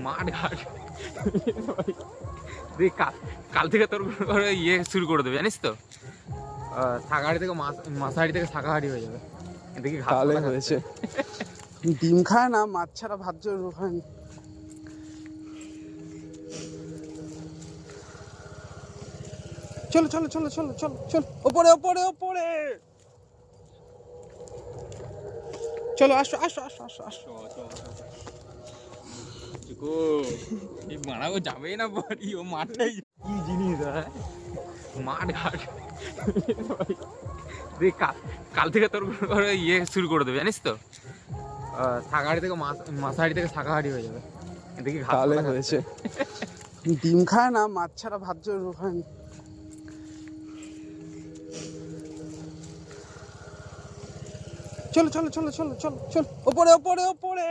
মাঠ ঘাট দেখ, কাল থেকে তোর ইয়ে শুরু করে দেবে জানিস তো, শাকাহারি থেকে মাংসাহারি থেকে শাকাহারি হয়ে যাবে। দেখি তাহলে হয়েছে। ডিম খায় না, মাছ ছাড়া ভাত জোর খায় না। চলো চলো চলো চলো চলো চলো, ওপরে ওপরে ওপরে চলো, আসো আসো আসো আসো আসো। মারাও যাবে না বাড়ি, ও মাঠটাই কি জিনিস মাঠ ঘাট দেখ, কাল থেকে তোর ইয়ে শুরু করে দেবে জানিস তো, শাকাহারি থেকে মাংসাহারি থেকে শাকাহারি হয়ে যাবে। দেখি তাহলে হয়েছে। ডিম খায় না, মাছ ছাড়া ভাত জোর খায় না। চলো চলো চলো চলো চলো চলো, ওপরে ওপরে ওপরে